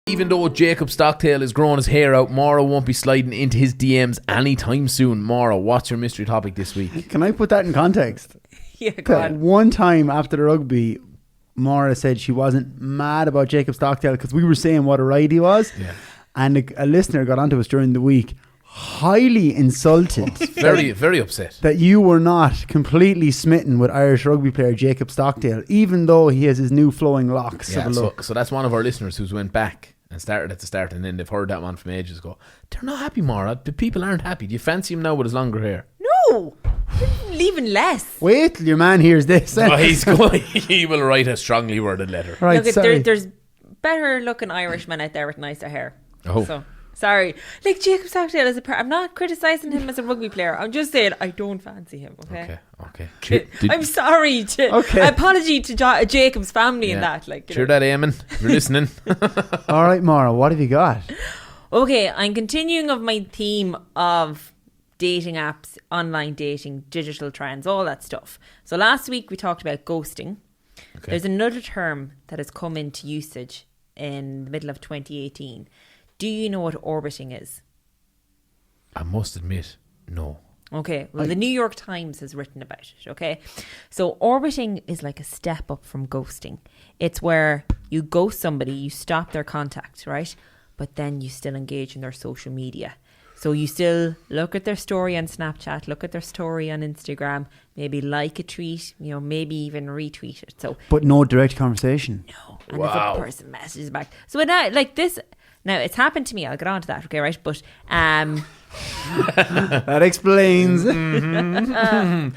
Even though Jacob Stockdale is growing his hair out, Maura won't be sliding into his DMs anytime soon. Maura, what's your mystery topic this week? Can I put that in context? Yeah, go on. One time after the rugby, Maura said she wasn't mad about Jacob Stockdale because we were saying what a ride he was. Yeah. And a listener got onto us during the week, highly insulted. Very, very upset. That you were not completely smitten with Irish rugby player Jacob Stockdale, even though he has his new flowing locks. Yeah, so that's one of our listeners who's went back and started at the start, and then they've heard that one from ages ago. They're not happy, Maura. The people aren't happy. Do you fancy him now with his longer hair? No, leaving less. Wait till your man hears this. Oh, he's going. He will write a strongly worded letter. Right, Look, sorry. there's better looking Irishmen out there with nicer hair. Oh. So, sorry. Like Jacob Stockdale as I'm not criticising him as a rugby player. I'm just saying I don't fancy him. Okay. I'm sorry. Apology to Jacob's family and that. Like, Cheer that, Eamon. If you're listening. All right, Maura, what have you got? Okay, I'm continuing of my theme of dating apps, online dating, digital trends, all that stuff. So last week we talked about ghosting. Okay. There's another term that has come into usage in the middle of 2018. Do you know what orbiting is? I must admit, no. Okay, well, the New York Times has written about it, okay? So orbiting is like a step up from ghosting. It's where you ghost somebody, you stop their contact, right? But then you still engage in their social media. So you still look at their story on Snapchat, look at their story on Instagram, maybe like a tweet, maybe even retweet it. But no direct conversation. No. And if a person messages back. So now, like this... Now, it's happened to me. I'll get on to that, okay, right? But that explains. The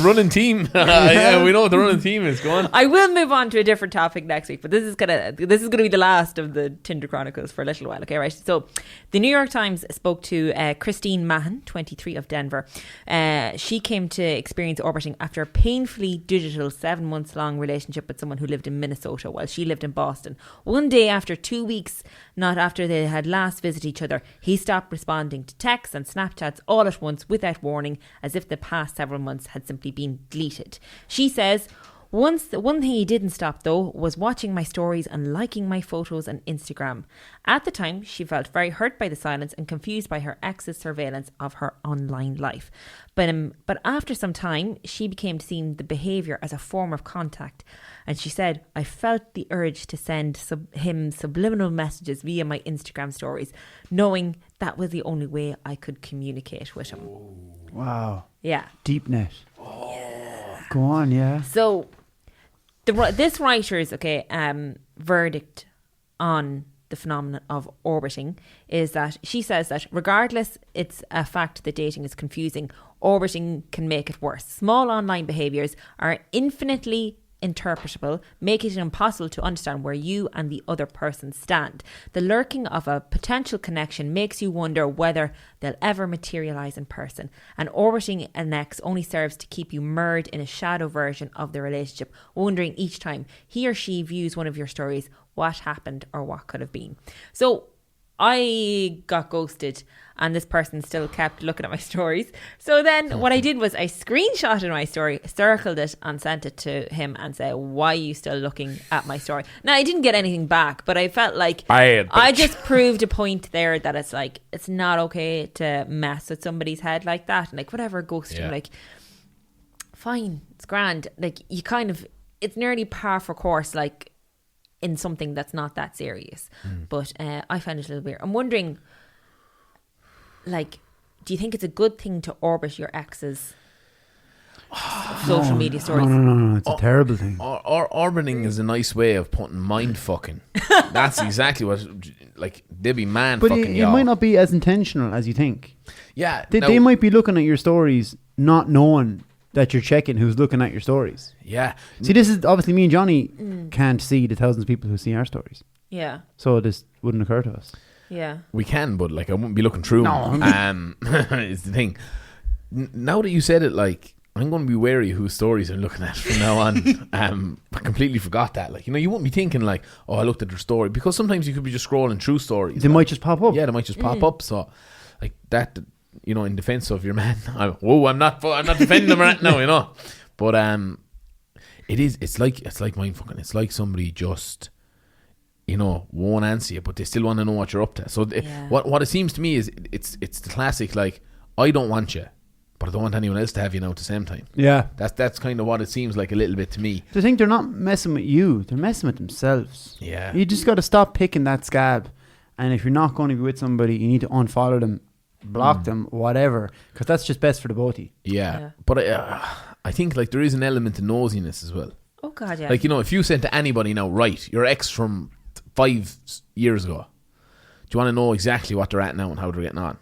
running team. Yeah, we know what the running team is. Go on. I will move on to a different topic next week, but this is gonna be the last of the Tinder Chronicles for a little while, okay, right? So, the New York Times spoke to Christine Mahan, 23, of Denver. She came to experience orbiting after a painfully digital 7 months long relationship with someone who lived in Minnesota while she lived in Boston. One day, after 2 weeks, not after they had last visited each other, he stopped responding to texts and Snapchats all at once without warning, as if the past several months had simply been deleted. She says, one thing he didn't stop though was watching my stories and liking my photos on Instagram. At the time, she felt very hurt by the silence and confused by her ex's surveillance of her online life. But after some time, she became seeing the behaviour as a form of contact. And she said, I felt the urge to send him subliminal messages via my Instagram stories, knowing that was the only way I could communicate with him. Wow. Yeah. Deep net. Oh. Yeah. Go on, yeah. So, this writer's verdict on the phenomenon of orbiting is that she says that regardless it's a fact that dating is confusing, orbiting can make it worse. Small online behaviours are infinitely interpretable, making it impossible to understand where you and the other person stand. The lurking of a potential connection makes you wonder whether they'll ever materialise in person. And orbiting an ex only serves to keep you mired in a shadow version of the relationship, wondering each time he or she views one of your stories what happened or what could have been. So I got ghosted and this person still kept looking at my stories. So then what I did was I screenshotted my story, circled it and sent it to him and said, why are you still looking at my story? Now, I didn't get anything back, but I felt like I just proved a point there that it's like, it's not okay to mess with somebody's head like that. And like, whatever, ghosting, like, fine, it's grand. Like, you kind of, it's nearly par for course, like, in something that's not that serious. But I find it a little weird. I'm wondering, like, do you think it's a good thing to orbit your ex's social media stories? No, it's a terrible thing. Orbiting is a nice way of putting mind fucking. That's exactly what, like, they'll be man but fucking it might not be as intentional as you think. Yeah. They might be looking at your stories not knowing that you're checking who's looking at your stories. Yeah. See, this is obviously me and Johnny can't see the thousands of people who see our stories. Yeah. So this wouldn't occur to us. Yeah. We can, but like I wouldn't be looking through them. Is the thing. Now that you said it, like, I'm going to be wary whose stories I'm looking at from now on. I completely forgot that. Like, you know, you wouldn't be thinking like, oh, I looked at their story, because sometimes you could be just scrolling through stories. They might just pop up. Yeah, they might just pop up. So, like that, you know, in defense of your man, I'm not defending him right now, you know. But it's like mind fucking. It's like somebody just won't answer you, but they still want to know what you're up to. So what it seems to me is it's the classic, like, I don't want you, but I don't want anyone else to have you now at the same time. Yeah. That's kind of what it seems like a little bit to me. I think they're not messing with you. They're messing with themselves. Yeah. You just got to stop picking that scab. And if you're not going to be with somebody, you need to unfollow them, block them, whatever. Because that's just best for the both of you. Yeah. But I think, like, there is an element of nosiness as well. Oh, God, yeah. Like, if you said to anybody now, right, your ex from 5 years ago, do you want to know exactly what they're at now and how they're getting on?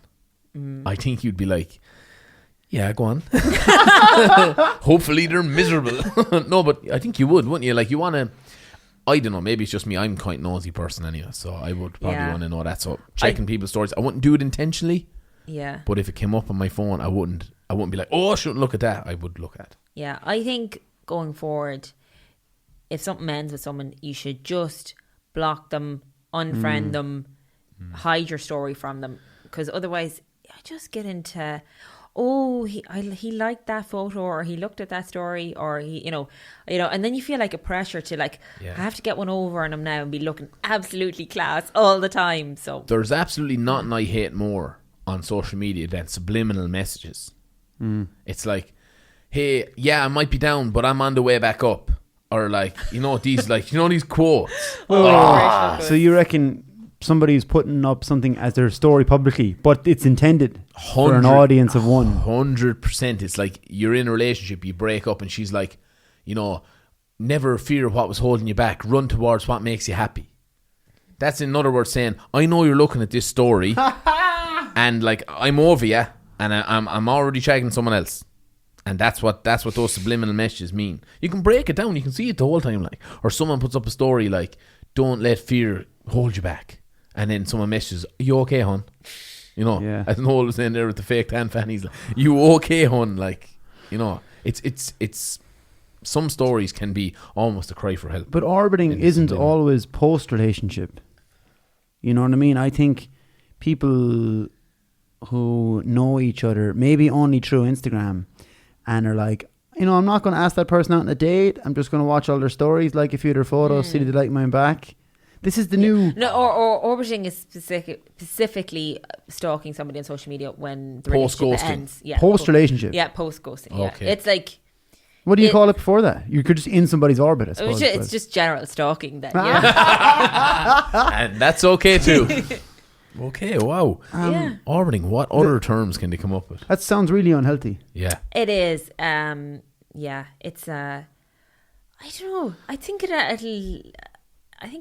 I think you'd be like, yeah, go on. Hopefully they're miserable. No, but I think you would, wouldn't you? Like, you want to, I don't know, maybe it's just me. I'm quite nosy person anyway, so I would probably want to know that. So checking people's stories, I wouldn't do it intentionally. Yeah. But if it came up on my phone, I wouldn't be like, oh, I shouldn't look at that. I would look at. Yeah, I think going forward, if something ends with someone, you should just block them, unfriend them, hide your story from them, because otherwise I just get into, he liked that photo, or he looked at that story, or he, and then you feel like a pressure to, like, I have to get one over on him now and be looking absolutely class all the time. So there's absolutely nothing I hate more on social media than subliminal messages. It's like, hey, yeah, I might be down, but I'm on the way back up. Or like, these these quotes. So you reckon somebody's putting up something as their story publicly, but it's intended for an audience of one? 100%. It's like you're in a relationship, you break up, and she's like, never fear what was holding you back. Run towards what makes you happy. That's in other words saying, I know you're looking at this story, and like, I'm over you, and I'm already chatting someone else. And that's what those subliminal messages mean. You can break it down. You can see it the whole time. Like, or someone puts up a story like, don't let fear hold you back. And then someone messages, are you okay, hon? As Noel was saying there with the fake tan fannies, like, you okay, hon? Like, it's some stories can be almost a cry for help. But orbiting isn't always post-relationship. You know what I mean? I think people who know each other, maybe only through Instagram, and are like, I'm not going to ask that person out on a date. I'm just going to watch all their stories, like a few of their photos, see if they like mine back. This is the new... No, or orbiting is specifically stalking somebody on social media when the relationship ends. Yeah, post-relationship? Yeah, post-ghosting. Okay. Yeah. It's like... What do you call it before that? You could just in somebody's orbit, I suppose. It's just general stalking then, yeah. And that's okay too. Okay, wow. Orbiting, what other terms can they come up with? That sounds really unhealthy. Yeah. It is. It's I don't know. I think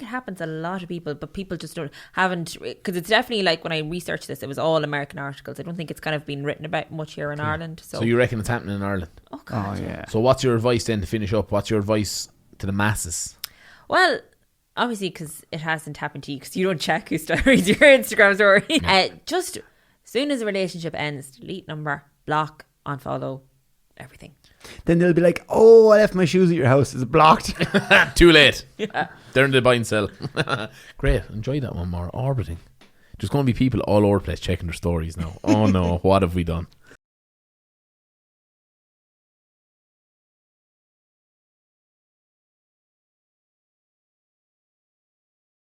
it happens a lot of people, but people just haven't, because it's definitely like, when I researched this, it was all American articles. I don't think it's kind of been written about much here in Ireland. So you reckon it's happening in Ireland? Oh, God. Oh, yeah. So what's your advice then to finish up? What's your advice to the masses? Well, obviously, because it hasn't happened to you, because you don't check who stories your Instagram story. Just as soon as a relationship ends, delete number, block, unfollow, everything. Then they'll be like, oh, I left my shoes at your house. It's blocked. Too late. Yeah. They're in the buy and sell. Great. Enjoy that one, Maura. Orbiting. There's going to be people all over the place checking their stories now. Oh no, what have we done?